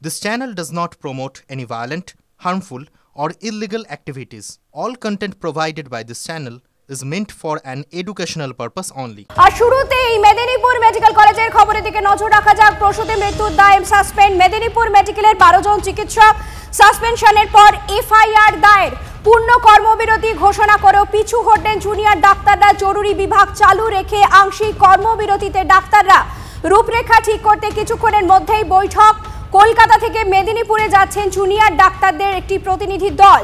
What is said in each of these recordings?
This channel does not promote any violent, harmful, or illegal activities. All content provided by this channel is meant for an educational purpose only. আর শুরুতেই Medinipur medical কলেজের খবরের দিকে নজর রাখা যাক। প্রসূতি মৃত্যুর দায়ে সাসপেন্ড মেদিনীপুর মেডিকেলের 12 জন চিকিৎসক। সাসপেনশনের পর এফআইআর দায়ের। পূর্ণ কর্মবিরতি ঘোষণা করেও পিছু হটলেন জুনিয়র ডাক্তাররা। জরুরি বিভাগ চালু রেখে আংশিক কর্মবিরতিতে ডাক্তাররা। রূপরেখা ঠিক করতে কিছুক্ষণের মধ্যেই বৈঠক। কলকাতা থেকে মেদিনীপুরে যাচ্ছেন জুনিয়র ডাক্তারদের একটি প্রতিনিধি দল।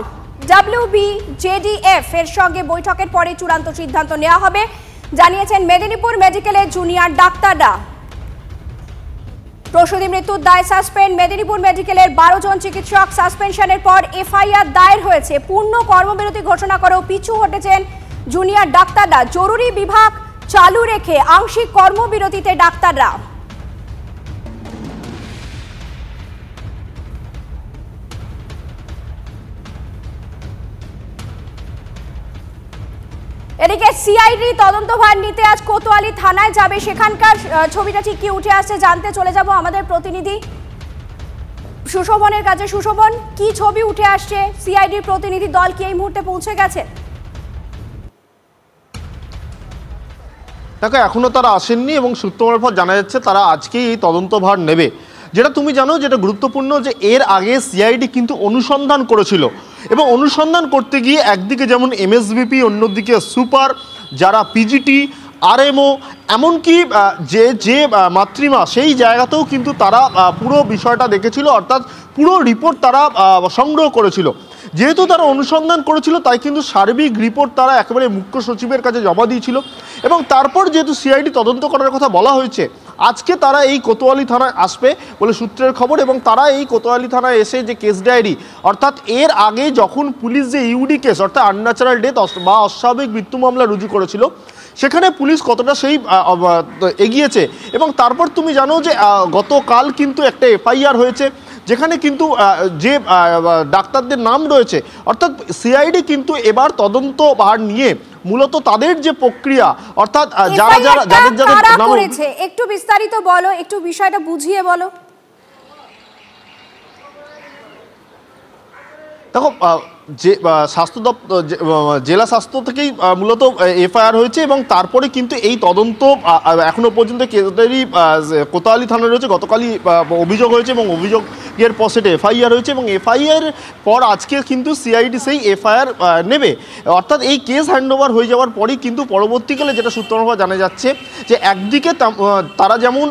WBJDF এর সঙ্গে বৈঠকের পরে চূড়ান্ত সিদ্ধান্ত নেওয়া হবে জানিয়েছেন মেদিনীপুর মেডিকেলের জুনিয়র ডাক্তাররা। প্রসূতি মৃত্যুর দায়ে সাসপেন্ড মেদিনীপুর মেডিকেলের 12 জন চিকিৎসক। সাসপেনশনের পর এফআইআর দায়ের হয়েছে। পূর্ণ কর্মবিরতি ঘোষণা করেও পিছু হটেছেন জুনিয়র ডাক্তাররা। জরুরি বিভাগ চালু রেখে আংশিক কর্মবিরতিতে ডাক্তাররা। এদিকে সিআইডি তদন্তভার নিতে আজ কোতোয়ালি থানায় যাবে। সেখানকার ছবিটা ঠিক কি উঠে আসছে জানতে চলে যাব আমাদের প্রতিনিধি সুশোভনের কাছে। সুশোভন, কি ছবি উঠে আসছে? সিআইডির প্রতিনিধি দল কি এই মুহূর্তে পৌঁছে গেছে? দেখো, এখনো তারা আসেননি এবং সূত্র মারফত জানা যাচ্ছে তারা আজকেই এই তদন্তভার নেবে। যেটা তুমি জানো, যেটা গুরুত্বপূর্ণ, যে এর আগে সিআইডি কিন্তু অনুসন্ধান করেছিল এবং অনুসন্ধান করতে গিয়ে একদিকে যেমন এমএসবিপি, অন্যদিকে সুপার, যারা পিজিটি, আরএমও, এমনকি যে মাতৃমা, সেই জায়গাতেও কিন্তু তারা পুরো বিষয়টা দেখেছিল, অর্থাৎ পুরো রিপোর্ট তারা সংগ্রহ করেছিল। যেহেতু তারা অনুসন্ধান করেছিল তাই কিন্তু সার্বিক রিপোর্ট তারা একেবারে মুখ্য সচিবের কাছে জমা দিয়েছিল এবং তারপর যেহেতু সিআইডি তদন্ত করার কথা বলা হয়েছে, আজকে তারা এই কোতোয়ালি থানায় আসবে বলে সূত্রের খবর। এবং তারা এই কোতোয়ালি থানায় এসে যে কেস ডায়েরি, অর্থাৎ এর আগে যখন পুলিশ যে ইউডি কেস অর্থাৎ আনন্যাচারাল ডেথ বা অস্বাভাবিক মৃত্যু মামলা রুজু করেছিল, সেখানে পুলিশ কতটা সেই এগিয়েছে। এবং তারপর তুমি জানো যে গতকাল কিন্তু একটা এফআইআর হয়েছে যেখানে কিন্তু যে ডাক্তারদের নাম রয়েছে, অর্থাৎ সিআইডি কিন্তু এবার তদন্ত ভার নিয়ে মূলত তাদের যে প্রক্রিয়া, অর্থাৎ যাদের নাম করেছে, একটু বিস্তারিত বলো, একটু বিষয়টা বুঝিয়ে বলো। দেখো, যে স্বাস্থ্য দপ্তর, জেলা স্বাস্থ্য থেকেই মূলত এফআইআর হয়েছে এবং তারপরে কিন্তু এই তদন্ত এখনো পর্যন্ত কোতোয়ালি থানায় রয়েছে। গতকালই অভিযোগ হয়েছে এবং অভিযোগের পর সেটা এফআইআর হয়েছে এবং এফআইআর পর আজকে কিন্তু সিআইডি সেই এফআইআর নেবে, অর্থাৎ এই কেস হ্যান্ডওভার হয়ে যাওয়ার পরই কিন্তু পরবর্তীকালে যেটা সূত্র জানা যাচ্ছে যে একদিকে তারা যেমন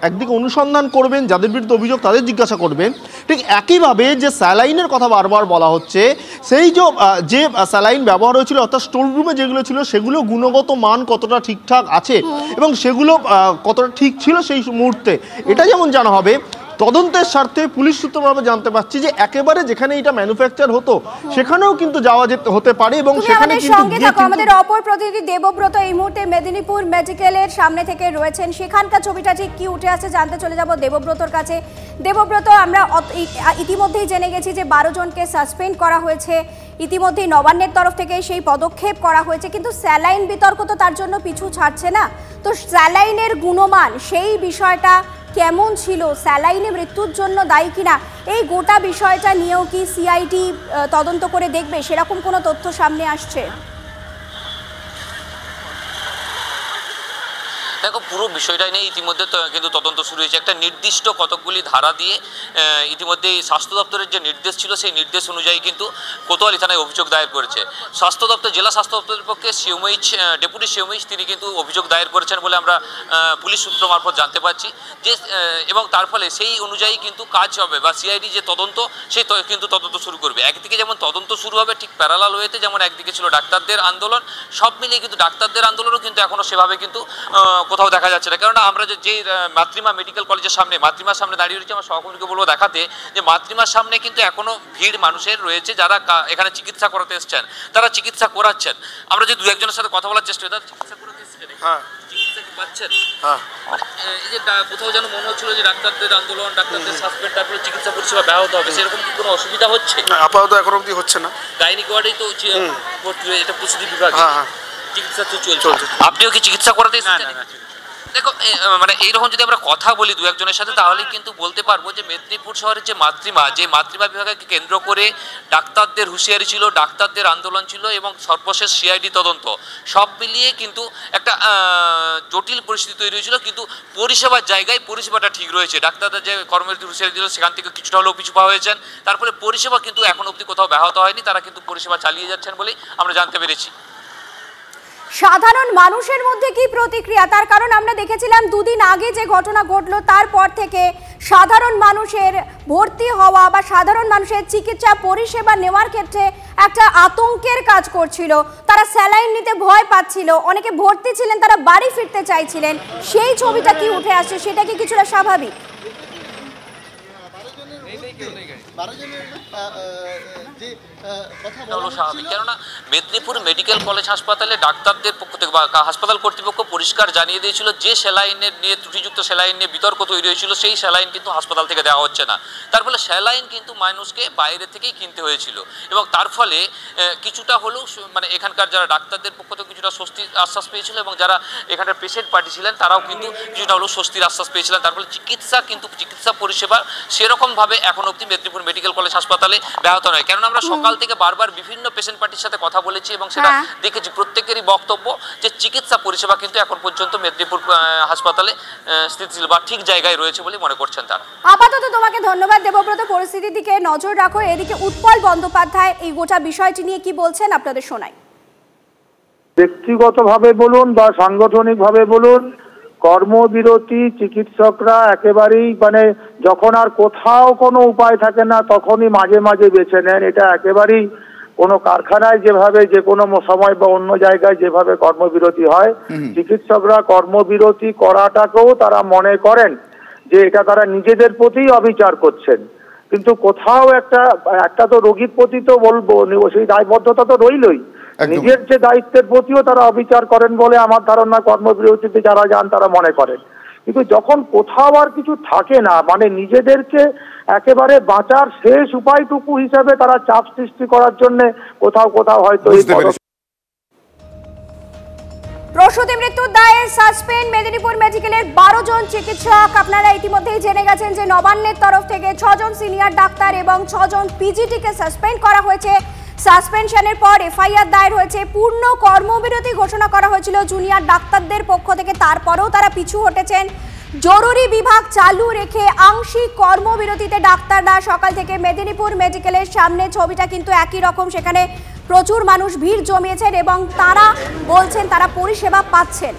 একদিকে অনুসন্ধান করবেন, যাদের বিরুদ্ধে অভিযোগ তাদের জিজ্ঞাসা করবেন, ঠিক একইভাবে যে স্যালাইনের কথা বারবার বলা হচ্ছে, সেই যে স্যালাইন ব্যবহার হয়েছিল অর্থাৎ স্টোর রুমে যেগুলো ছিল সেগুলো গুণগত মান কতটা ঠিকঠাক আছে এবং সেগুলো কতটা ঠিক ছিল সেই মুহূর্তে, এটা যেমন জানা হবে। তদন্তের স্বার্থে পুলিশ সূত্রে জানতে পারছি যে একেবারে যেখানে এটা ম্যানুফ্যাকচার হতো সেখানেও কিন্তু যাওয়া হতে পারে এবং সেখানে কিন্তু আমাদের অপর প্রতিনিধি দেবব্রত এই মুহূর্তে মেদিনীপুর মেডিকেলের সামনে থেকে রয়েছেন। সেখানকার ছবিটা ঠিক কি উঠে আসছে জানতে চলে যাব দেবব্রতর কাছে। দেবব্রত, আমরা ইতিমধ্যেই জেনে গেছি যে 12 জনকে সাসপেন্ড করা হয়েছে। ইতিমধ্যেই নবান্নের তরফ থেকে সেই পদক্ষেপ করা হয়েছে, কিন্তু স্যালাইন বিতর্ক তো তার জন্য পিছু ছাড়ছে না। তো স্যালাইনের গুণমান, সেই বিষয়টা কেমন ছিল, স্যালাইনে মৃত্যুর জন্য দায়ী কিনা, এই গোটা বিষয়টা নিয়েও কি সিআইডি তদন্ত করে দেখবে, সেরকম কোনো তথ্য সামনে আসছে? দেখো, পুরো বিষয়টাই নিয়ে ইতিমধ্যে কিন্তু তদন্ত শুরু হয়েছে। একটা নির্দিষ্ট কতকগুলি ধারা দিয়ে ইতিমধ্যে স্বাস্থ্য দপ্তরের যে নির্দেশ ছিল সেই নির্দেশ অনুযায়ী কিন্তু কোতোয়ালি থানায় অভিযোগ দায়ের করেছে স্বাস্থ্য দপ্তর। জেলা স্বাস্থ্য দপ্তরের পক্ষে ডেপুটি সিএমএইচ তিনি কিন্তু অভিযোগ দায়ের করেছেন বলে আমরা পুলিশ সূত্র মারফত জানতে পারছি যে, এবং তার ফলে সেই অনুযায়ী কিন্তু কাজ হবে বা সিআইডি যে তদন্ত, সেই কিন্তু তদন্ত শুরু করবে। একদিকে যেমন তদন্ত শুরু হবে, ঠিক প্যারালাল ওয়েতে যেমন একদিকে ছিল ডাক্তারদের আন্দোলন, সব মিলিয়ে কিন্তু ডাক্তারদের আন্দোলনও কিন্তু এখনও সেভাবে কিন্তু কোথাও দেখা যাচ্ছে না। কেননা আমরা যে মাতৃমা মেডিকেল কলেজের সামনে, মাতৃমার সামনে দাঁড়িয়ে রয়েছে, আমার সহকর্মীকে বলবো দেখাতে যে মাতৃমার সামনে কিন্তু এখনো ভিড় মানুষের রয়েছে যারা এখানে চিকিৎসা করাতে এসছেন, তারা চিকিৎসা করাচ্ছেন। আমরা যে দু একজনের সাথে কথা বলার চেষ্টা করি, তারা চিকিৎসা করাতে এসছেন, চিকিৎসা কি পাচ্ছেন? এই যে কোথাও যেন মনে হচ্ছিল যে ডাক্তারদের আন্দোলন, ডাক্তারদের সাসপেন্ড, তারপরে চিকিৎসা পরিষেবা ব্যাহত হবে, সেরকম কি কোনো অসুবিধা হচ্ছে? আপাতত এখন অবধি হচ্ছে না। গাইনিক ওয়ার্ডেই তো ভর্তি হয়ে, এটা প্রসূতি বিভাগে চিকিৎসা তো চলছে। আপনিও কি চিকিৎসা করাতে এসেছেন? দেখো মানে এইরকম যদি আমরা কথা বলি দু একজনের সাথে তাহলে কিন্তু বলতে পারবো যে মেদিনীপুর শহরের যে মাতৃমা বিভাগকে কেন্দ্র করে ডাক্তারদের হুঁশিয়ারি ছিল, ডাক্তারদের আন্দোলন ছিল এবং সর্বশেষ সিআইডি তদন্ত সব মিলিয়ে কিন্তু একটা জটিল পরিস্থিতি তৈরি হয়েছিল। কিন্তু পরিষেবার জায়গায় পরিষেবাটা ঠিক রয়েছে, ডাক্তারদের যে কর্মবিরতি হুঁশিয়ারি দিল সেখান থেকে কিছুটা হলেও পিছু পা হয়েছেন, তারপরে পরিষেবা কিন্তু এখন অবধি কোথাও ব্যাহত হয়নি, তারা কিন্তু পরিষেবা চালিয়ে যাচ্ছেন বলেই আমরা জানতে পেরেছি। সাধারণ মানুষের মধ্যে কি প্রতিক্রিয়া? তার কারণ আমরা দেখেছিলাম দুদিন আগে যে ঘটনা ঘটলো তারপর থেকে সাধারণ মানুষের ভর্তি হওয়া বা সাধারণ মানুষের চিকিৎসা পরিষেবা নেওয়ার ক্ষেত্রে একটা আতঙ্কের কাজ করছিল। তারা স্যালাইন নিতে ভয় পাচ্ছিল, অনেকে ভর্তি ছিলেন, তারা বাড়ি ফিরতে চাইছিলেন। সেই ছবিটা কি উঠে আসছে, সেটা কি কিছুটা স্বাভাবিক? স্বাভাবিক, কেননা মেদিনীপুর মেডিকেল কলেজ হাসপাতালে ডাক্তারদের পক্ষ থেকে বা হাসপাতাল কর্তৃপক্ষ পরিষ্কার জানিয়ে দিয়েছিল যে স্যালাইনের নিয়ে ত্রুটিযুক্ত স্যালাইন নিয়ে বিতর্ক তৈরি হয়েছিল সেই স্যালাইন কিন্তু হাসপাতাল থেকে দেওয়া হচ্ছে না। তার ফলে স্যালাইন কিন্তু মানুষকে বাইরে থেকেই কিনতে হয়েছিল এবং তার ফলে কিছুটা হলেও মানে এখানকার যারা ডাক্তারদের পক্ষ থেকে কিছুটা স্বস্তির আশ্বাস পেয়েছিল এবং যারা এখানকার পেশেন্ট পার্টি ছিলেন তারাও কিন্তু কিছুটা হলেও স্বস্তির আশ্বাস পেয়েছিলেন। তার ফলে চিকিৎসা পরিষেবা সেরকমভাবে এখন অবধি মেদিনীপুর মেডিকেল কলেজ হাসপাতালে ব্যাহত নয়। কেননা আমরা সকাল থেকে বারবার বিভিন্ন পেশেন্ট পার্টির সাথে কথা বলেছি এবং সেটা দেখেছি, প্রত্যেকেরই বক্তব্য যে চিকিৎসা পরিষেবা কিন্তু এখন পর্যন্ত মেদিনীপুর হাসপাতালে স্থিতিশীল বা ঠিক জায়গায় রয়েছে বলে মনে করছেন তারা। আপাতত তোমাকে ধন্যবাদ দেবব্রত। পরিস্থিতির দিকে নজর রাখো। এদিকে উৎপল বন্দ্যোপাধ্যায় এই গোটা বিষয়টি নিয়ে কি বলছেন আপনাদের শোনাই। ব্যক্তিগতভাবে বলুন বা সাংগঠনিকভাবে বলুন, কর্মবিরতি চিকিৎসকরা একেবারেই মানে যখন আর কোথাও কোনো উপায় থাকে না তখনই মাঝে মাঝে বেছে নেন। এটা একেবারেই কোনো কারখানায় যেভাবে যে কোনো সময় বা অন্য জায়গায় যেভাবে কর্মবিরতি হয়, চিকিৎসকরা কর্মবিরতি করাটাকেও তারা মনে করেন যে এটা তারা নিজেদের প্রতি অবিচার করছেন। কিন্তু কোথাও একটা তো রোগীর প্রতি তো বলবো সেই দায়বদ্ধতা তো রইলই, নিজের যে দায়িত্বের প্রতিও তারা অবিচার করেন বলে আমার ধারণা কর্মবিরতিতে যারা যান তারা মনে করেন। কিন্তু যখন কোথাও আর কিছু থাকে না, মানে নিজেদেরকে একেবারে বাঁচার শেষ উপায়টুকু হিসাবে তারা চাপ সৃষ্টি করার জন্য কোথাও হয়তো প্রসূতি মৃত্যুর দায়ে সাসপেন্ড মেদিনীপুর মেডিকেলের 12 জন চিকিৎসক। আপনারা ইতিমধ্যেই জেনে গেছেন যে নবান্নের তরফ থেকে 6 জন সিনিয়র ডাক্তার এবং 6 জন পিজিটিকে সাসপেন্ড করা হয়েছে। সাসপেনশনের পর এফআইআর দায়ের হয়েছে। পূর্ণ কর্মবিরতি ঘোষণা করা হয়েছিল জুনিয়র ডাক্তারদের পক্ষ থেকে, তারপরেও তারা পিছু হটেছেন। জরুরি বিভাগ চালু রেখে আংশিক কর্মবিরতিতে ডাক্তাররা সকাল থেকে মেদিনীপুর মেডিকেলের সামনে। ছবিটা কিন্তু একই রকম, সেখানে প্রচুর মানুষ ভিড় জমিয়েছেন এবং তারা বলছেন তারা পরিষেবা পাচ্ছেন।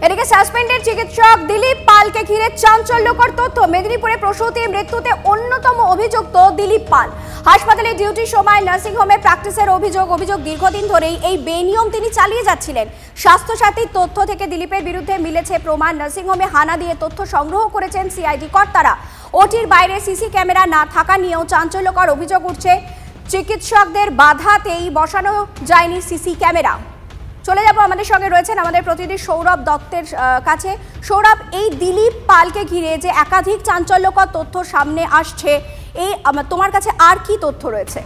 এদিকে সাসপেন্ডেড চিকিৎসক দিলীপ পালকে ঘিরে চাঞ্চল্যকর তথ্য। মেদিনীপুরে প্রসূতি মৃত্যুতে অন্যতম অভিযুক্ত দিলীপ পাল। হাসপাতালে ডিউটির সময় নার্সিংহোমে প্র্যাকটিসের অভিযোগ দীর্ঘদিন ধরেই এই বেনিয়ম তিনি চালিয়ে যাচ্ছিলেন। স্বাস্থ্যসাথীর তথ্য থেকে দিলীপের বিরুদ্ধে মিলেছে প্রমাণ। নার্সিংহোমে হানা দিয়ে তথ্য সংগ্রহ করেছেন সিআইডি কর্তারা। ওটির বাইরে সিসি ক্যামেরা না থাকা নিয়েও চাঞ্চল্যকর অভিযোগ উঠছে। চিকিৎসকদের বাধাতেই বসানো যায়নি সিসি ক্যামেরা। চলে যাব, আমাদের সঙ্গে রয়েছেন আমাদের প্রতিনিধি সৌরভ দত্তের কাছে। সৌরভ, এই দিলীপ পালকে ঘিরে যে একাধিক চাঞ্চল্যকর তথ্য সামনে আসছে, এই তোমার কাছে আর কি তথ্য রয়েছে?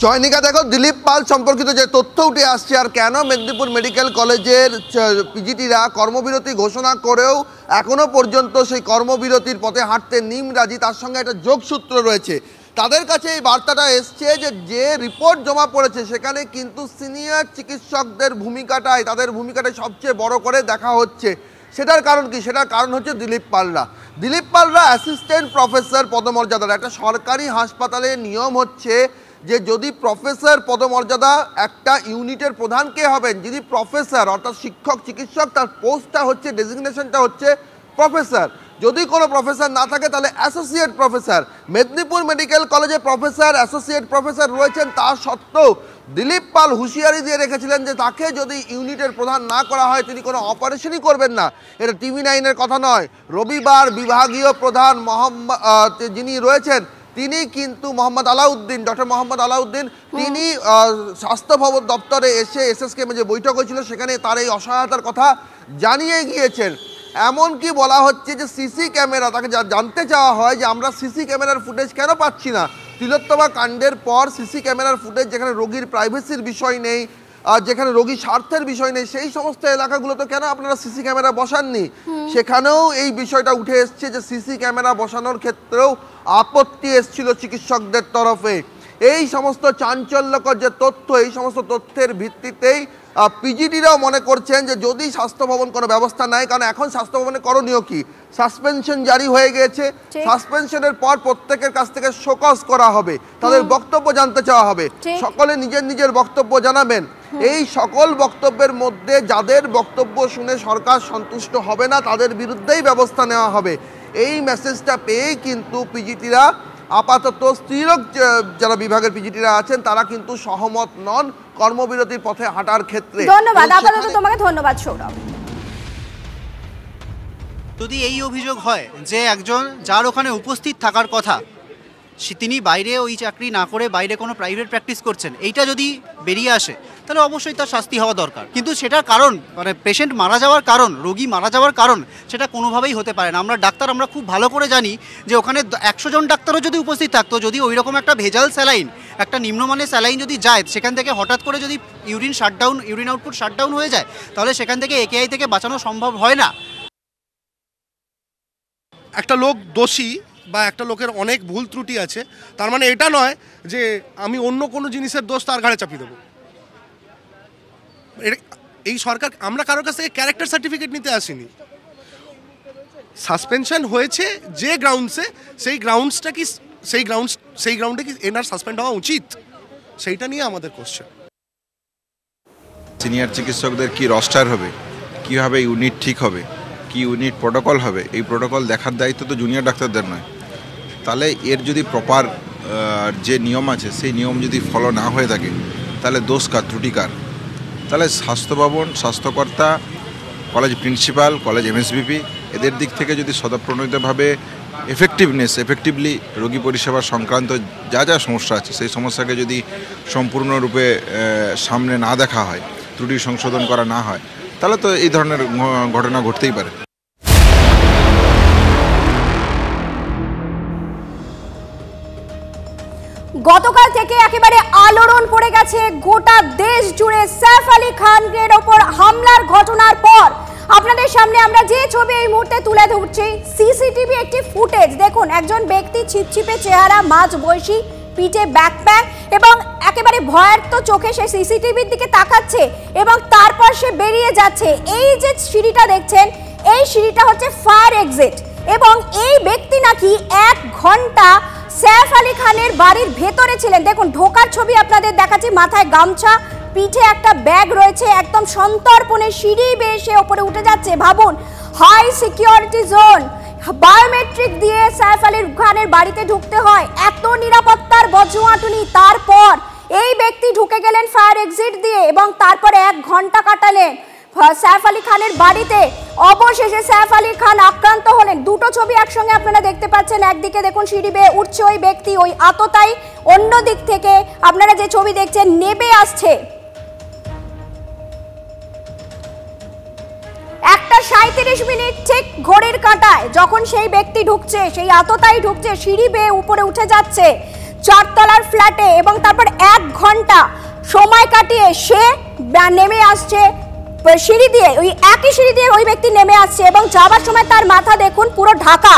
চয়নিকা, দেখো দিলীপ পাল সম্পর্কিত যে তথ্য উঠে আসছে আর কেন মেদিনীপুর মেডিকেল কলেজের পিজিটিরা কর্মবিরতি ঘোষণা করেও এখনো পর্যন্ত সেই কর্মবিরতির পথে হাঁটতে নিমরাজি, তার সঙ্গে একটা যোগসূত্র রয়েছে। তাদের কাছে এই বার্তাটা এসছে যে রিপোর্ট জমা পড়েছে সেখানে কিন্তু সিনিয়র চিকিৎসকদের তাদের ভূমিকাটাই সবচেয়ে বড় করে দেখা হচ্ছে। সেটার কারণ কি? সেটার কারণ হচ্ছে দিলীপ পালরা অ্যাসিস্ট্যান্ট প্রফেসর পদমর্যাদার। একটা সরকারি হাসপাতালে নিয়ম হচ্ছে যে যদি প্রফেসর পদমর্যাদা, একটা ইউনিটের প্রধান কে হবেন, যদি প্রফেসর অর্থাৎ শিক্ষক চিকিৎসক, তার পোস্টটা হচ্ছে, ডেজিগনেশনটা হচ্ছে প্রফেসর। যদি কোনো প্রফেসর না থাকে তাহলে অ্যাসোসিয়েট প্রফেসর। মেদিনীপুর মেডিকেল কলেজে প্রফেসর, অ্যাসোসিয়েট প্রফেসর রয়েছেন, তা সত্ত্বেও দিলীপ পাল হুঁশিয়ারি দিয়ে রেখেছিলেন যে তাকে যদি ইউনিটের প্রধান না করা হয় তিনি কোনো অপারেশনই করবেন না। এটা TV9-এর কথা নয়। রবিবার বিভাগীয় প্রধান যিনি রয়েছেন তিনি কিন্তু ডক্টর মোহাম্মদ আলাউদ্দিন, তিনি স্বাস্থ্য ভবন দপ্তরে এসে SSKM যে বৈঠক হয়েছিল সেখানে তার এই অসহায়তার কথা জানিয়ে গিয়েছেন। এমনকি বলা হচ্ছে যে সিসি ক্যামেরা, তাকে জানতে চাওয়া হয় যে আমরা সিসি ক্যামেরার ফুটেজ কেন পাচ্ছি না। তিলোত্তমা কাণ্ডের পর সিসি ক্যামেরার ফুটেজ যেখানে রোগীর প্রাইভেসির বিষয় নেই, যেখানে রোগী স্বার্থের বিষয় নেই, সেই সমস্ত এলাকাগুলোতে কেন আপনারা সিসি ক্যামেরা বসাননি? সেখানেও এই বিষয়টা উঠে এসছে যে সিসি ক্যামেরা বসানোর ক্ষেত্রেও আপত্তি এসেছিল চিকিৎসকদের তরফে। এই সমস্ত চাঞ্চল্যকর যে তথ্য, এই সমস্ত তথ্যের ভিত্তিতেই পিজিটিরাও মনে করছেন যে যদি স্বাস্থ্য ভবন কোনো ব্যবস্থা নেয়, কারণ এখন স্বাস্থ্য ভবনে করণীয় কি, সাসপেনশন জারি হয়ে গিয়েছে, সাসপেনশনের পর প্রত্যেকের কাছ থেকে শোকজ করা হবে, তাদের বক্তব্য জানতে চাওয়া হবে, সকলে নিজের নিজের বক্তব্য জানাবেন। এই সকল বক্তব্যের মধ্যে যাদের বক্তব্য শুনে সরকার সন্তুষ্ট হবে না তাদের বিরুদ্ধেই ব্যবস্থা নেওয়া হবে। এই মেসেজটা পেয়েই কিন্তু পিজিটিরা আপাতত স্ত্রীরোগ যারা বিভাগের পিজিটিরা আছেন তারা কিন্তু সহমত নন কর্মবিরতির পথে হাঁটার ক্ষেত্রে। ধন্যবাদ, আপাতত তোমাকে ধন্যবাদ সৌরভ। যদি এই অভিযোগ হয় যে একজন যার ওখানে উপস্থিত থাকার কথা তিনি বাইরে ওই চাকরি না করে বাইরে কোনো প্রাইভেট প্র্যাকটিস করছেন, এইটা যদি বেরিয়ে আসে তাহলে অবশ্যই তার শাস্তি হওয়া দরকার। কিন্তু সেটার কারণ মানে পেশেন্ট মারা যাওয়ার কারণ, রোগী মারা যাওয়ার কারণ সেটা কোনোভাবেই হতে পারে না। আমরা ডাক্তার আমরা খুব ভালো করে জানি যে ওখানে 100 জন ডাক্তারও যদি উপস্থিত থাকতো, যদি ওই রকম একটা ভেজাল স্যালাইন, একটা নিম্নমানের স্যালাইন যদি যায়, সেখান থেকে হঠাৎ করে যদি ইউরিন আউটপুট শাটডাউন হয়ে যায়, তাহলে সেখান থেকে একেআই থেকে বাঁচানো সম্ভব হয় না। একটা লোক দোষী বা একটা লোকের অনেক ভুল ত্রুটি আছে, তার মানে এটা নয় যে আমি অন্য কোনো জিনিসের দোষ তার ঘাড়ে চাপিয়ে দেবো। এই সরকার, আমরা কারোর কাছ থেকে ক্যারেক্টার সার্টিফিকেট নিতে আসিনি। সাসপেনশন হয়েছে যে গ্রাউন্ডসে, সেই গ্রাউন্ডে কি এনার সাসপেন্ড হওয়া উচিত, সেইটা নিয়ে আমাদের কোশ্চেন। সিনিয়র চিকিৎসকদের কি রস্টার হবে, কীভাবে ইউনিট ঠিক হবে, কি ইউনিট প্রোটোকল হবে, এই প্রোটোকল দেখার দায়িত্ব তো জুনিয়র ডাক্তারদের নয়। তাহলে এর যদি প্রপার যে নিয়ম আছে সেই নিয়ম যদি ফলো না হয়ে থাকে তাহলে দোষ কার, ত্রুটি কার? তাহলে স্বাস্থ্য ভবন, স্বাস্থ্যকর্তা, কলেজ প্রিন্সিপাল, কলেজ এমএসবিপি এদের দিক থেকে যদি সদপ্রণোদিতভাবে এফেক্টিভলি রোগী পরিষেবা সংক্রান্ত যা যা সমস্যা আছে সেই সমস্যাকে যদি সম্পূর্ণরূপে সামনে না দেখা হয়, ত্রুটি সংশোধন করা না হয়, তাহলে তো এই ধরনের ঘটনা ঘটতেই পারে। গতকাল থেকে একেবারে আলোড়ন পড়ে গেছে গোটা দেশ জুড়ে সৈফ আলী খানের ওপর হামলার ঘটনার পর। আপনাদের সামনে আমরা যে ছবি এই মুহূর্তে তুলে ধরছি, সিসিটিভি একটি ফুটেজ। দেখুন, একজন ব্যক্তি ছিপছিপে চেহারা, মাঝ বয়সী, পিঠে ব্যাকপ্যাক এবং একেবারে ভয়ার্ত চোখে সে সিসিটিভির দিকে তাকাচ্ছে এবং তারপর সে বেরিয়ে যাচ্ছে। এই যে সিঁড়িটা দেখছেন, এই সিঁড়িটা হচ্ছে ফায়ার এক্সিট এবং এই ব্যক্তি নাকি 1 ঘন্টা সৈফ আলী খানের বাড়ির ভেতরে ছিলেন। দেখুন, ঢোকার ছবি আপনাদের দেখাচ্ছি, মাথায় গামছা, পিঠে একটা ব্যাগ রয়েছে, একদম সন্তর্পণে সিঁড়ি বেয়ে সে ওপরে উঠে যাচ্ছে। ভাবুন, হাই সিকিউরিটি জোন, বায়োমেট্রিক দিয়ে সৈফ আলী খানের বাড়িতে ঢুকতে হয়, এত নিরাপত্তার বজওয়াটুনি, তারপর এই ব্যক্তি ঢুকে গেলেন ফায়ার এক্সিট দিয়ে এবং তারপরে 1 ঘন্টা কাটালেন সৈফ আলী খানের বাড়িতে। অবশেষে সৈফ আলী খান আক্রান্ত হলেন। দুটো ছবি একসঙ্গে আপনারা দেখতে পাচ্ছেন, একদিকে দেখুন সিঁড়ি বেয়ে উঠছে ওই ব্যক্তি, ওই আততায়ী, অন্য দিক থেকে আপনারা যে ছবি দেখছেন নেমে আসছে। 1:37 মিনিট ঠিক ঘড়ির কাঁটায় যখন সেই ব্যক্তি ঢুকছে, সেই আততায়ী ঢুকছে, সিঁড়ি বেয়ে উপরে উঠে যাচ্ছে 4 তলার ফ্ল্যাটে এবং তারপর 1 ঘন্টা সময় কাটিয়ে সে নেমে আসছে সিঁড়ি দিয়ে, ওই একই সিঁড়ি দিয়ে ওই ব্যক্তি নেমে আসছে এবং যাবার সময় তার মাথা দেখুন পুরো ঢাকা,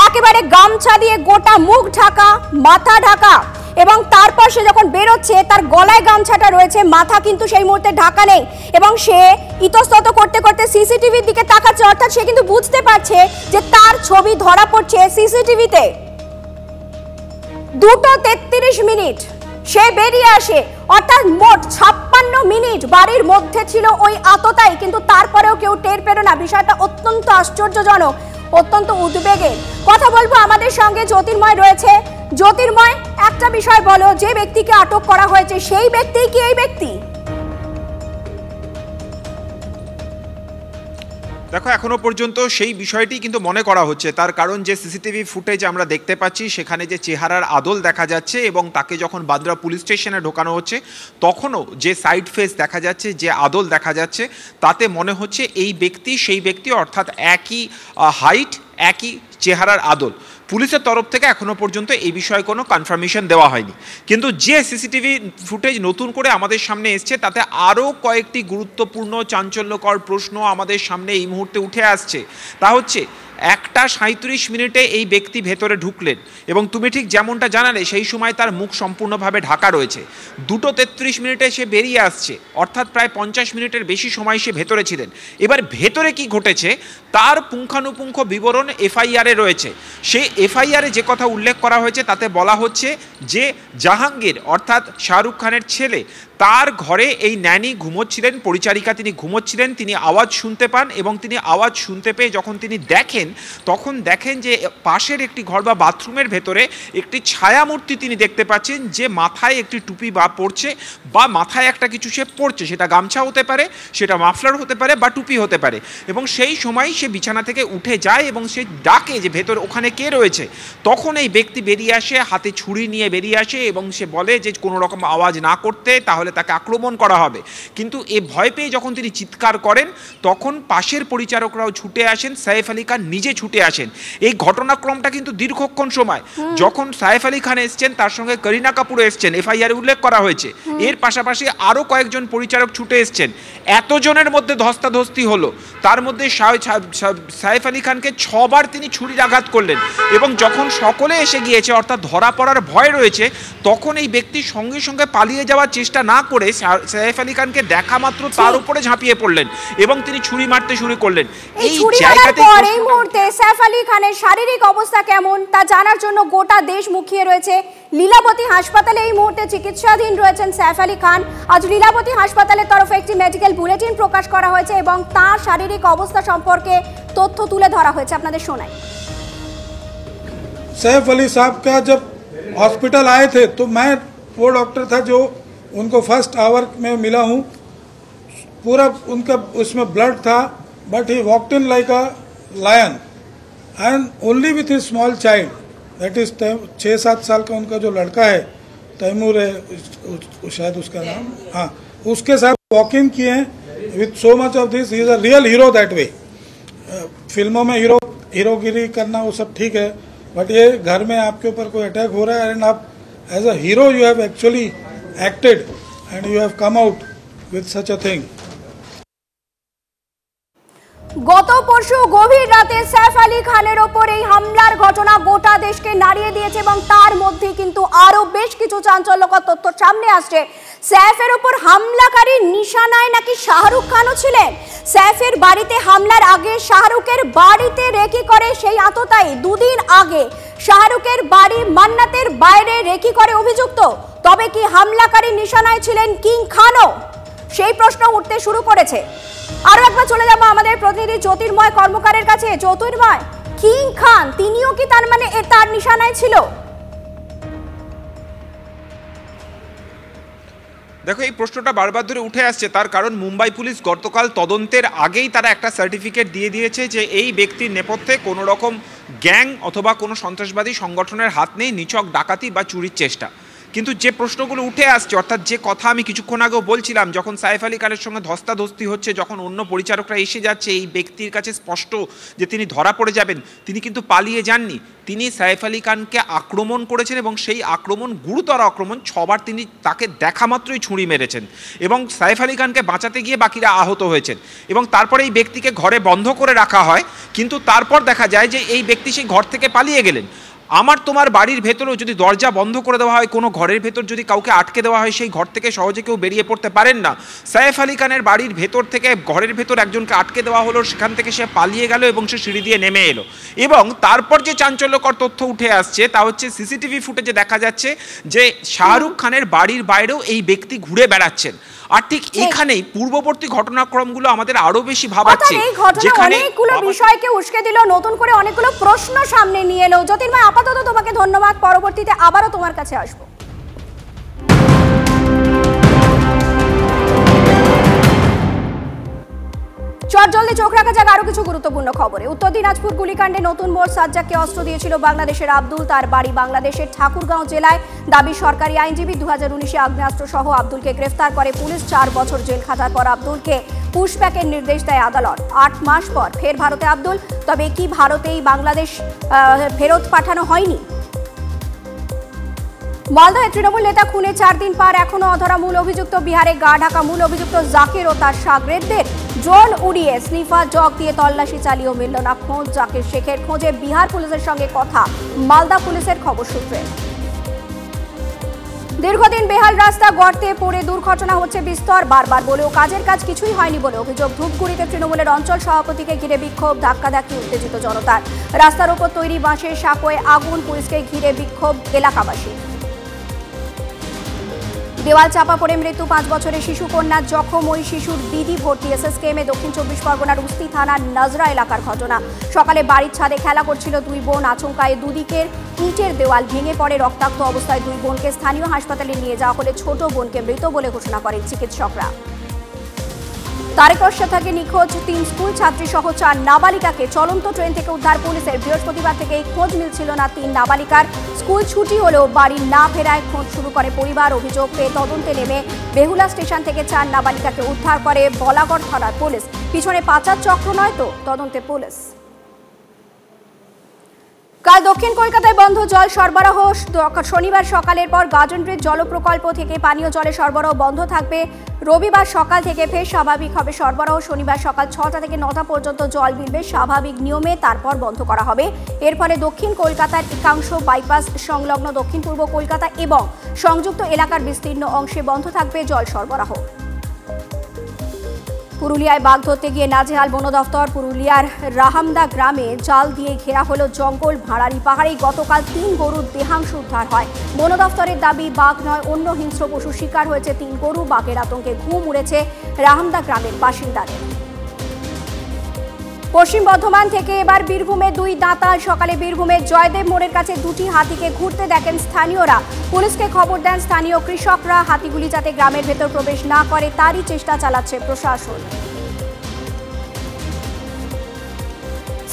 একেবারে গামছা দিয়ে গোটা মুখ ঢাকা, মাথা ঢাকা এবং তারপর সে যখন বেরোচ্ছে তার গলায় গামছাটা রয়েছে, মাথা কিন্তু সেই মুহূর্তে ঢাকা নেই এবং সে ইতস্তত করতে করতে সিসিটিভির দিকে তাকাচ্ছে, অর্থাৎ সে কিন্তু বুঝতে পারছে যে তার ছবি ধরা পড়ছে সিসিটিভিতে। 2:33 মিনিট সে বেরিয়ে আসে, অর্থাৎ মোট 56 মিনিট বাড়ির মধ্যে ছিল ওই আততায়ী, কিন্তু তারপরেও কেউ টের পেল না। বিষয়টা অত্যন্ত আশ্চর্যজনক, অত্যন্ত উদ্বেগের। কথা বলবো, আমাদের সঙ্গে জ্যোতির্ময় রয়েছে। জ্যোতির্ময়, একটা বিষয় বলো, যে ব্যক্তিকে আটক করা হয়েছে সেই ব্যক্তি কি এই ব্যক্তি? দেখো এখনো পর্যন্ত সেই বিষয়টি কিন্তু মনে করা হচ্ছে, তার কারণ যে সিসিটিভি ফুটেজ আমরা দেখতে পাচ্ছি সেখানে যে চেহারার আদল দেখা যাচ্ছে এবং তাকে যখন বান্দ্রা পুলিশ স্টেশনে ঢোকানো হচ্ছে তখনও যে সাইড ফেস দেখা যাচ্ছে, যে আদল দেখা যাচ্ছে, তাতে মনে হচ্ছে এই ব্যক্তি সেই ব্যক্তি, অর্থাৎ একই হাইট, একই চেহারার আদল। পুলিশের তরফ থেকে এখনো পর্যন্ত এই বিষয়ে কোনো কনফার্মেশন দেওয়া হয়নি, কিন্তু যে সিসিটিভি ফুটেজ নতুন করে আমাদের সামনে এসছে তাতে আরও কয়েকটি গুরুত্বপূর্ণ চাঞ্চল্যকর প্রশ্ন আমাদের সামনে এই মুহূর্তে উঠে আসছে। তা হচ্ছে 1:37 এই ব্যক্তি ভেতরে ঢুকলেন এবং তুমি ঠিক যেমনটা জানালে সেই সময় তার মুখ সম্পূর্ণভাবে ঢাকা রয়েছে। 2:33 সে বেরিয়ে আসছে, অর্থাৎ প্রায় 50 মিনিটের বেশি সময় সে ভেতরে ছিলেন। এবার ভেতরে কি ঘটেছে তার পুঙ্খানুপুঙ্খ বিবরণ এফআইআরে রয়েছে। সেই এফআইআরে যে কথা উল্লেখ করা হয়েছে তাতে বলা হচ্ছে যে জাহাঙ্গীর অর্থাৎ শাহরুখ খানের ছেলে তার ঘরে এই ন্যানি ঘুমোচ্ছিলেন, পরিচারিকা তিনি ঘুমোচ্ছিলেন, তিনি আওয়াজ শুনতে পান এবং তিনি আওয়াজ শুনতে পেয়ে যখন তিনি দেখেন তখন দেখেন যে পাশের একটি ঘর বা বাথরুমের ভেতরে একটি ছায়ামূর্তি তিনি দেখতে পাচ্ছেন, যে মাথায় একটি টুপি বা পড়ছে বা মাথায় একটা কিছু সে পড়ছে, সেটা গামছা হতে পারে, সেটা মাফলার হতে পারে বা টুপি হতে পারে। এবং সেই সময় সে বিছানা থেকে উঠে যায় এবং সে ডাকে যে ভেতর ওখানে কে রয়েছে। তখন এই ব্যক্তি বেরিয়ে আসে, হাতে ছুরি নিয়ে বেরিয়ে আসে এবং সে বলে যে কোনো রকম আওয়াজ না করতে, তাহলে তাকে আক্রমণ করা হবে। কিন্তু এ ভয় পেয়ে যখন তিনি চিৎকার করেন তখন পাশের পরিচারকরাও ছুটে আসেন, সাইফ আলী খান নিজে ছুটে আসেন। এই ঘটনাক্রমটা কিন্তু দীর্ঘক্ষণ সময়, যখন সাইফ আলী খান এসছেন তার সঙ্গে করিনা কাপুরও এসছেন, এফআইআর উল্লেখ করা হয়েছে, এর পাশাপাশি আরও কয়েকজন পরিচারক ছুটে এসছেন। এতজনের মধ্যে ধস্তাধস্তি হলো, তার মধ্যে সাইফ আলী খানকে 6 বার তিনি ছুরির আঘাত করলেন এবং যখন সকলে এসে গিয়েছে অর্থাৎ ধরা পড়ার ভয় রয়েছে তখন এই ব্যক্তি সঙ্গে সঙ্গে পালিয়ে যাওয়ার চেষ্টা না করে সাইফ আলী খানকে দেখা মাত্র তার উপরে ঝাঁপিয়ে পড়লেন এবং তিনি ছুরি মারতে শুরু করলেন। এই জায়গাতে এই মুহূর্তে সাইফ আলী খানের শারীরিক অবস্থা কেমন তা জানার জন্য গোটা দেশ মুখিয়ে রয়েছে। লীলাবতী হাসপাতালে এই মুহূর্তে চিকিৎসাধীন রয়েছেন সাইফ আলী খান। আজ লীলাবতী হাসপাতালের তরফে একটি মেডিকেল বুলেটিন প্রকাশ করা হয়েছে এবং তার শারীরিক অবস্থা সম্পর্কে তথ্য তুলে ধরা হয়েছে, আপনাদের শোনাই। सैफ अली साहब का जब हॉस्पिटल आए थे तो मैं वो डॉक्टर था जो उनको फर्स्ट आवर में मिला हूँ। पूरा उनका उसमें ब्लड था, but he walked in like a lion and only with his small child, that is 6-7 साल का उनका जो लड़का है, तैमूर है शायद उसका नाम, हाँ, उसके साथ वॉक इन किए हैं with so much of this. He is a real hero that way. फिल्मों में हीरोगिरी करना वो सब ठीक है, बट ये घर में आपके ऊपर कोई अटैक हो रहा है एंड आप as a hero you have actually acted and you have come out with such a thing. গত পরশু গভীর রাতে সাইফ আলী খানের ওপর এই হামলার ঘটনা গোটা দেশকে নাড়িয়ে দিয়েছে এবং তার মধ্যে কিন্তু আরো বেশ কিছু চাঞ্চল্যকর তথ্য সামনে আসছে। সাইফের ওপর হামলাকারী নিশানায় নাকি শাহরুখ খানও ছিলেন। সাইফের বাড়িতে হামলার আগে শাহরুখের বাড়িতে রেকি করে সেই আততায়ী 2 দিন আগে শাহরুখের বাড়ি মান্নাতের বাইরে রেকি করে অভিযুক্ত। তবে কি হামলাকারী নিশানায় ছিলেন কিং খানও? সেই প্রশ্ন উঠতে শুরু করেছে। আরো একবার চলে যাব আমাদের প্রতিনিধি জ্যোতির্ময় কর্মকারের কাছে। জ্যোতির্ময়, কিং খান তিনিও কি তার মানে তার নিশানায় ছিল? দেখো এই প্রশ্নটা বারবার ধরে উঠে আসছে, তার কারণ মুম্বাই পুলিশ গতকাল তদন্তের আগেই তারা একটা সার্টিফিকেট দিয়ে দিয়েছে যে এই ব্যক্তির নেপথ্যে কোনো রকম গ্যাং অথবা কোনো সন্ত্রাসবাদী সংগঠনের হাত নেই, নিছক ডাকাতি বা চুরির চেষ্টা। কিন্তু যে প্রশ্নগুলো উঠে আসছে, অর্থাৎ যে কথা আমি কিছুক্ষণ আগেও বলছিলাম, যখন সাইফ আলী খানের সঙ্গে ধস্তাধস্তি হচ্ছে, যখন অন্য পরিচারকরা এসে যাচ্ছে, এই ব্যক্তির কাছে স্পষ্ট যে তিনি ধরা পড়ে যাবেন, তিনি কিন্তু পালিয়ে যাননি। তিনি সাইফ আলী খানকে আক্রমণ করেছেন এবং সেই আক্রমণ গুরুতর আক্রমণ। 6 বার তিনি তাকে দেখা মাত্রই ছুরি মেরেছেন এবং সাইফ আলী খানকে বাঁচাতে গিয়ে বাকিরা আহত হয়েছেন এবং তারপরে এই ব্যক্তিকে ঘরে বন্ধ করে রাখা হয়। কিন্তু তারপর দেখা যায় যে এই ব্যক্তি সেই ঘর থেকে পালিয়ে গেলেন। আমার তোমার বাড়ির ভেতরেও যদি দরজা বন্ধ করে দেওয়া হয়, কোনো ঘরের ভেতর যদি কাউকে আটকে দেওয়া হয়, সেই ঘর থেকে সহজে কেউ বেরিয়ে পড়তে পারেন না। সাইফ আলী খানের বাড়ির ভেতর থেকে ঘরের ভেতর একজনকে আটকে দেওয়া হলো, সেখান থেকে সে পালিয়ে গেল এবং সে সিঁড়ি দিয়ে নেমে এলো। এবং তারপর যে চাঞ্চল্যকর তথ্য উঠে আসছে তা হচ্ছে সিসিটিভি ফুটেজে দেখা যাচ্ছে যে শাহরুখ খানের বাড়ির বাইরেও এই ব্যক্তি ঘুরে বেড়াচ্ছেন। আর ঠিক এখানেই পূর্ববর্তী ঘটনাক্রমগুলো আমাদের আরো বেশি ভাবাচ্ছে, যেখানে অনেকগুলো বিষয়কে উস্কে দিল, নতুন করে অনেকগুলো প্রশ্ন সামনে নিয়ে এলো। জ্যোতির্ময়, আপাতত তোমাকে ধন্যবাদ, পরবর্তীতে আবারও তোমার কাছে আসবো। চটজলদি চোখ রাখা যাক আরো কিছু গুরুত্বপূর্ণ খবরে। উত্তর দিনাজপুর গুলিকাণ্ডে নতুন মোড় সাজ্জাককে অস্ত্র দিয়েছিল বাংলাদেশের আব্দুল। তার বাড়ি বাংলাদেশের ঠাকুরগাঁও জেলায়। দাবি সরকারি আইনজীবী 2019-এ আগ্নেয়াস্ত্র সহ আব্দুলকে গ্রেফতার করে পুলিশ। 4 বছর জেল খাটার পর আব্দুলকে পুশব্যাকের নির্দেশ দেয় আদালত। 8 মাস পর ফের ভারতে আব্দুল। তবে কি ভারতেই বাংলাদেশ ফেরত পাঠানো হয়নি? মালদহে তৃণমূল নেতা খুনে 4 দিন পার এখনো অধরা মূল অভিযুক্ত। বিহারে গা ঢাকা মূল অভিযুক্ত জাকির ও তার শাগরেদদের ড্রোন উড়িয়ে স্নিফার জগ দিয়ে তল্লাশি চালিয়েও মিলল না খোঁজ। জাকির শেখের খোঁজে বিহার পুলিশের সঙ্গে কথা মালদা পুলিশের খবর সূত্রে। দীর্ঘদিন বেহাল রাস্তা গর্তে পড়ে দুর্ঘটনা হচ্ছে বিস্তর। বারবার বলেও কাজের কাজ কিছুই হয়নি বলে অভিযোগ। ধূপগুড়িতে তৃণমূলের অঞ্চল সভাপতিকে ঘিরে বিক্ষোভ, ধাক্কাধাক্কি উত্তেজিত জনতার। রাস্তার ওপর তৈরি বাঁশের সাঁকোয় আগুন, পুলিশকে ঘিরে বিক্ষোভ এলাকাবাসী। দেওয়াল চাপা পড়ে মৃত্যু 5 বছরের শিশু কন্যা জখম। ওই শিশুর দিদি ভর্তি। এসএসকেএমে দক্ষিণ 24 পরগনার উস্তি থানার নজরা এলাকার ঘটনা। সকালে বাড়ির ছাদে খেলা করছিল 2 বোন। আচমকায় দুদিকের ইটের দেওয়াল ভেঙে পড়ে। রক্তাক্ত অবস্থায় 2 বোনকে স্থানীয় হাসপাতালে নিয়ে যাওয়া হলে ছোট বোনকে মৃত বলে ঘোষণা করেন চিকিৎসকরা। তারেকর্ষা থেকে নিখোঁজ 3 স্কুল ছাত্রী সহ 4 নাবালিকাকে চলন্ত ট্রেন থেকে উদ্ধার পুলিশের। বৃহস্পতিবার থেকেই খোঁজ মিলছিল না 3 নাবালিকার। স্কুল ছুটি হলেও বাড়ি না ফেরায় খোঁজ শুরু করে পরিবার। অভিযোগ পেয়ে তদন্তে নেমে বেহুলা স্টেশন থেকে 4 নাবালিকাকে উদ্ধার করে বলাগড় থানার পুলিশ। পিছনে পাচার চক্র নয় তো, তদন্তে পুলিশ। কাল দক্ষিণ কলকাতায় বন্ধ জল সরবরাহ। শনিবার সকালের পর গার্ডেন ব্রিজ জল প্রকল্প থেকে পানীয় জলের সরবরাহ বন্ধ থাকবে। রবিবার সকাল থেকে ফের স্বাভাবিক হবে সরবরাহ। শনিবার সকাল 6টা থেকে 9টা পর্যন্ত জল মিলবে স্বাভাবিক নিয়মে, তারপর বন্ধ করা হবে। এর ফলে দক্ষিণ কলকাতার একাংশ, বাইপাস সংলগ্ন দক্ষিণ পূর্ব কলকাতা এবং সংযুক্ত এলাকার বিস্তীর্ণ অংশে বন্ধ থাকবে জল সরবরাহ। পুরুলিয়ায় বাঘ ধরতে গিয়ে নাজেহাল বন দফতর। পুরুলিয়ার রাহামদা গ্রামে জাল দিয়ে ঘেরা হলো জঙ্গল। ভাড়ারি পাহাড়ে গতকাল 3 গরুর দেহাংশ উদ্ধার হয়। বন দফতরের দাবি বাঘ নয়, অন্য হিংস্র পশুর শিকার হয়েছে 3 গরু। বাঘের আতঙ্কে ঘুম উড়েছে রাহামদা গ্রামের বাসিন্দাদের। পশ্চিম বর্ধমান থেকে এবার বীরভূমে 2 দাঁতাল। সকালে বীরভূমের জয়দেব মোড়ের কাছে 2টি হাতিকে ঘুরতে দেখেন স্থানীয়রা। পুলিশকে খবর দেন স্থানীয় কৃষকরা। হাতিগুলি যাতে গ্রামের ভেতর প্রবেশ না করে তারই চেষ্টা চালাচ্ছে প্রশাসন।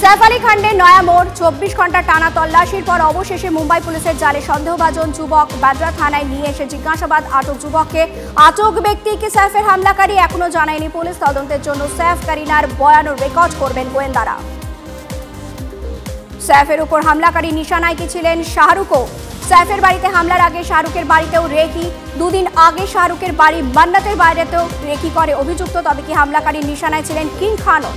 সৈফ আলী খান্ডের নয়া মোড়। 24 ঘন্টা টানা তল্লাশির পর অবশেষে মুম্বাই পুলিশের জালে সন্দেহভাজন যুবক। বাড্রা থানায় নিয়ে এসে জিজ্ঞাসাবাদ আটক যুবককে। আটক ব্যক্তি কি সৈফের হামলাকারী এখনো জানায়নি পুলিশ। তদন্তের জন্য সৈফ কারিনার বয়ানও রেকর্ড করবেন গোয়েন্দারা। সৈফের উপর হামলাকারী নিশানায় কি ছিলেন শাহরুখও। সৈফের বাড়িতে হামলার আগে শাহরুখের বাড়িতেও রেকি। 2 দিন আগে শাহরুখের বাড়ি মান্নাতের বাইরেতেও রেকি করে অভিযুক্ত। তবে কি হামলাকারীর নিশানায় ছিলেন কিং খানও।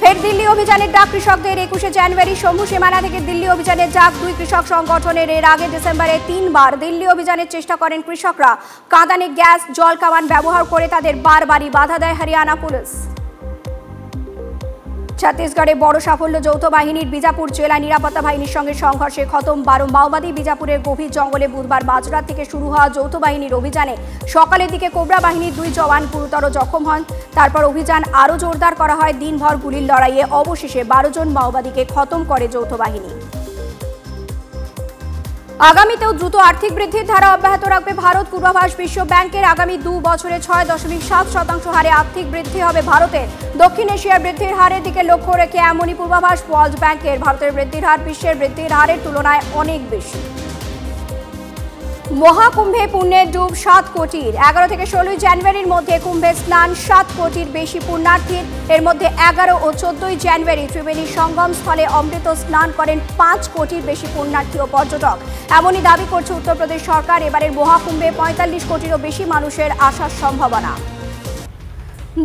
ফের দিল্লি অভিযানের ডাক কৃষকদের। 21শে জানুয়ারি শম্ভু সীমানা থেকে দিল্লি অভিযানের ডাক 2 কৃষক সংগঠনের। এর আগে ডিসেম্বরে 3 বার দিল্লি অভিযানের চেষ্টা করেন কৃষকরা। কাঁদানে গ্যাস, জল কামান ব্যবহার করে তাদের বারবারই বাধা দেয় হরিয়ানা পুলিশ। ছত্তিশগড়ে বড় সাফল্য যৌথ বাহিনীর। বিজাপুর জেলা নিরাপত্তা বাহিনীর সঙ্গে সংঘর্ষে খতম 12 মাওবাদী। বিজাপুরের গভীর জঙ্গলে বুধবার মাঝরাত থেকে শুরু হওয়া যৌথ বাহিনীর অভিযানে সকালের দিকে কোবরা বাহিনীর 2 জওয়ান গুরুতর জখম হন। তারপর অভিযান আরও জোরদার করা হয়। দিনভর গুলির লড়াইয়ে অবশেষে 12 জন মাওবাদীকে খতম করে যৌথ বাহিনী। আগামীতেও দ্রুত আর্থিক বৃদ্ধির ধারা অব্যাহত রাখবে ভারত। পূর্বাভাস বিশ্ব ব্যাংকের। আগামী 2 বছরে 6.7% হারে আর্থিক বৃদ্ধি হবে ভারতের। দক্ষিণ এশিয়ার বৃদ্ধির হারের দিকে লক্ষ্য রেখে এমনই পূর্বাভাস ওয়ার্ল্ড ব্যাংকের। ভারতের বৃদ্ধির হার বিশ্বের বৃদ্ধির হারের তুলনায় অনেক বেশি। মহাকুম্ভে পুণ্যের ডুব 7 কোটির। 11 থেকে 16 জানুয়ারির মধ্যে কুম্ভে স্নান 7 কোটির বেশি পুণ্যার্থীর। এর মধ্যে 11 ও 14 জানুয়ারি ত্রিবেণী সঙ্গম স্থলে অমৃত স্নান করেন 5 কোটির বেশি পুণ্যার্থী ও পর্যটক। এমনই দাবি করছে উত্তরপ্রদেশ সরকার। এবারের মহাকুম্ভে 45 কোটিরও বেশি মানুষের আসার সম্ভাবনা।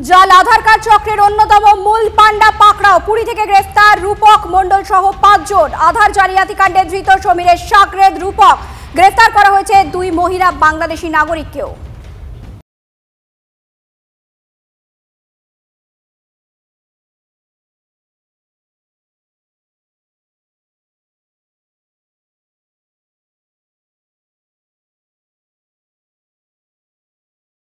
জাল আধার কার্ড চক্রের অন্যতম মূল পান্ডা পাকড়াও। পুরী থেকে গ্রেফতার রূপক মণ্ডল সহ 5 জন। আধার জালিয়াতি কাণ্ডে ধৃত সমীরের শাগরেদ রূপক। গ্রেফতার করা হয়েছে 2 মহিলা বাংলাদেশি নাগরিককেও।